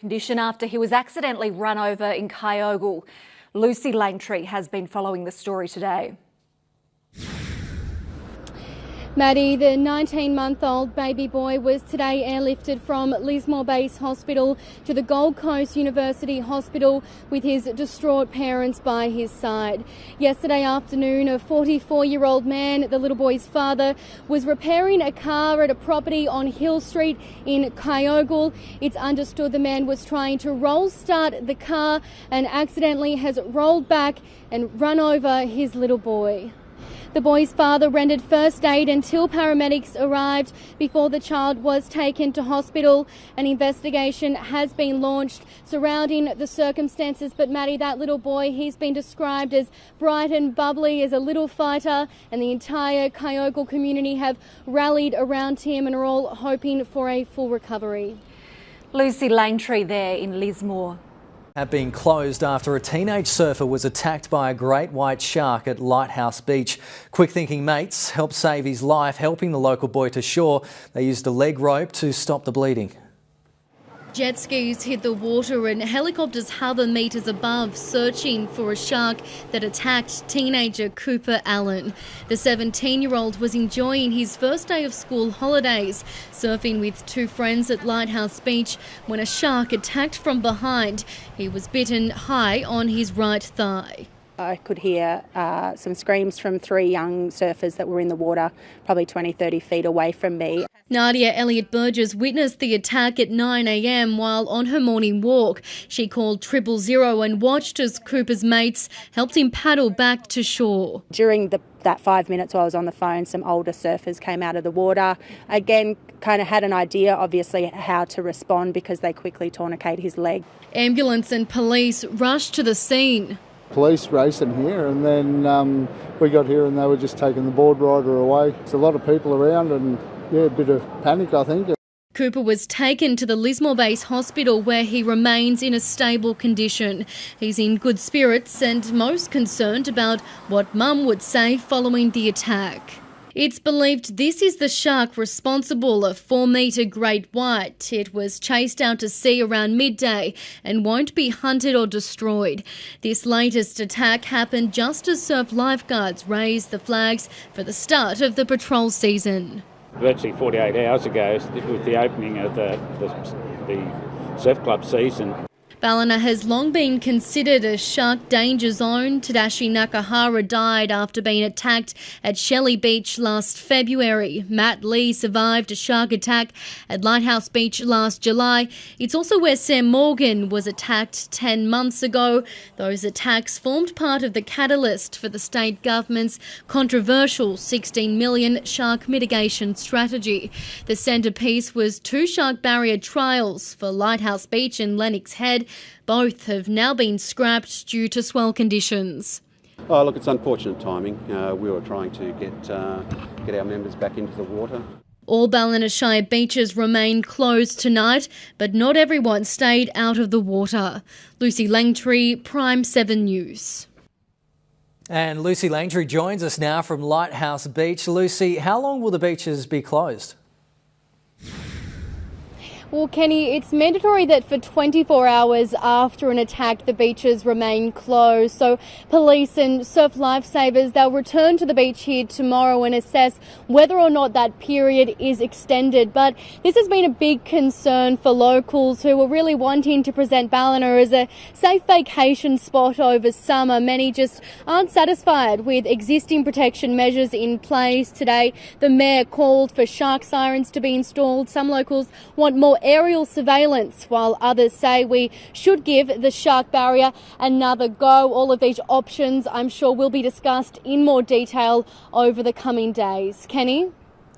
Condition after he was accidentally run over in Kyogle. Lucy Langtry has been following the story today. Maddie, the 19-month-old baby boy was today airlifted from Lismore Base Hospital to the Gold Coast University Hospital with his distraught parents by his side. Yesterday afternoon, a 44-year-old man, the little boy's father, was repairing a car at a property on Hill Street in Kyogle. It's understood the man was trying to roll start the car and accidentally has rolled back and run over his little boy. The boy's father rendered first aid until paramedics arrived before the child was taken to hospital. An investigation has been launched surrounding the circumstances. But Maddie, that little boy, he's been described as bright and bubbly, as a little fighter, and the entire Kyogle community have rallied around him and are all hoping for a full recovery. Lucy Langtry there in Lismore. Have been closed after a teenage surfer was attacked by a great white shark at Lighthouse Beach. Quick-thinking mates helped save his life, helping the local boy to shore. They used a leg rope to stop the bleeding. Jet skis hit the water and helicopters hover metres above, searching for a shark that attacked teenager Cooper Allen. The 17-year-old was enjoying his first day of school holidays, surfing with two friends at Lighthouse Beach, when a shark attacked from behind. He was bitten high on his right thigh. I could hear some screams from three young surfers that were in the water, probably 20, 30 feet away from me. Nadia Elliott-Burgess witnessed the attack at 9 a.m. while on her morning walk. She called 000 and watched as Cooper's mates helped him paddle back to shore. During that 5 minutes while I was on the phone, some older surfers came out of the water. Again, kind of had an idea, obviously, how to respond because they quickly tourniqueted his leg. Ambulance and police rushed to the scene. Police racing here, and then we got here and they were just taking the board rider away. There's a lot of people around and, yeah, a bit of panic, I think. Cooper was taken to the Lismore Base Hospital where he remains in a stable condition. He's in good spirits and most concerned about what Mum would say following the attack. It's believed this is the shark responsible, a 4-metre great white. It was chased out to sea around midday and won't be hunted or destroyed. This latest attack happened just as surf lifeguards raised the flags for the start of the patrol season. Virtually 48 hours ago, with the opening of the surf club season. Ballina has long been considered a shark danger zone. Tadashi Nakahara died after being attacked at Shelley Beach last February. Matt Lee survived a shark attack at Lighthouse Beach last July. It's also where Sam Morgan was attacked 10 months ago. Those attacks formed part of the catalyst for the state government's controversial $16 million shark mitigation strategy. The centrepiece was 2 shark barrier trials for Lighthouse Beach and Lennox Head. Both have now been scrapped due to swell conditions. Oh, look, it's unfortunate timing. We were trying to get our members back into the water. All Ballina Shire beaches remain closed tonight, but not everyone stayed out of the water. Lucy Langtry, PRIME7 News. And Lucy Langtry joins us now from Lighthouse Beach. Lucy, how long will the beaches be closed? Well, Kenny, it's mandatory that for 24 hours after an attack, the beaches remain closed. So police and surf lifesavers, they'll return to the beach here tomorrow and assess whether or not that period is extended. But this has been a big concern for locals who are really wanting to present Ballina as a safe vacation spot over summer. Many just aren't satisfied with existing protection measures in place. Today, the mayor called for shark sirens to be installed. Some locals want more aerial surveillance, while others say we should give the shark barrier another go. All of these options, I'm sure, will be discussed in more detail over the coming days. Kenny?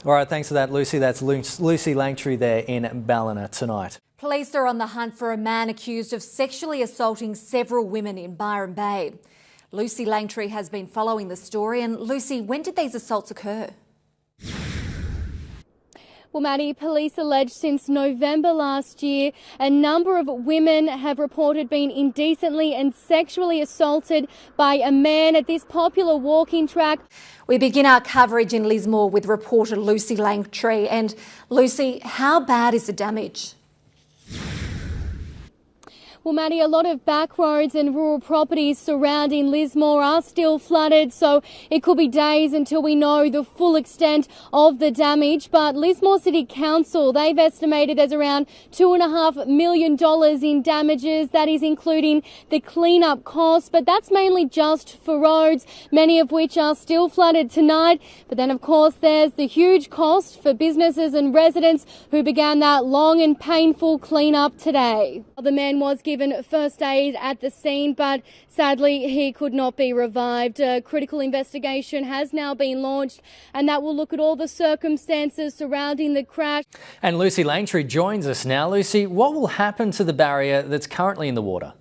All right, thanks for that, Lucy. That's Lucy Langtry there in Ballina tonight. Police are on the hunt for a man accused of sexually assaulting several women in Byron Bay. Lucy Langtry has been following the story. And Lucy, when did these assaults occur? Well, Maddie, police allege since November last year, a number of women have reported being indecently and sexually assaulted by a man at this popular walking track. We begin our coverage in Lismore with reporter Lucy Langtry. And Lucy, how bad is the damage? Well, Maddie, a lot of back roads and rural properties surrounding Lismore are still flooded, so it could be days until we know the full extent of the damage. But Lismore City Council, they've estimated there's around $2.5 million in damages. That is including the clean-up costs, but that's mainly just for roads, many of which are still flooded tonight. But then, of course, there's the huge cost for businesses and residents who began that long and painful clean-up today. The man was given first aid at the scene, but sadly he could not be revived. A critical investigation has now been launched, and that will look at all the circumstances surrounding the crash. And Lucy Langtry joins us now. Lucy, what will happen to the barrier that's currently in the water?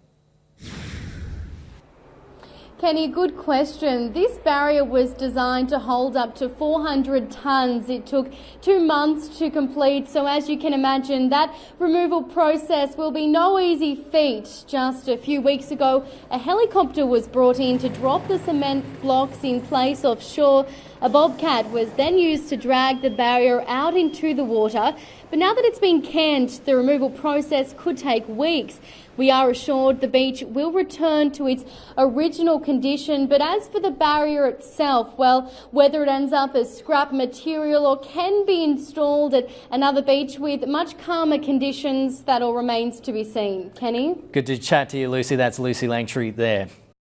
Kenny, good question. This barrier was designed to hold up to 400 tonnes. It took 2 months to complete, so as you can imagine, that removal process will be no easy feat. Just a few weeks ago, a helicopter was brought in to drop the cement blocks in place offshore. A bobcat was then used to drag the barrier out into the water. But now that it's been canned, the removal process could take weeks. We are assured the beach will return to its original condition. But as for the barrier itself, well, whether it ends up as scrap material or can be installed at another beach with much calmer conditions, that all remains to be seen. Kenny? Good to chat to you, Lucy. That's Lucy Langtry there.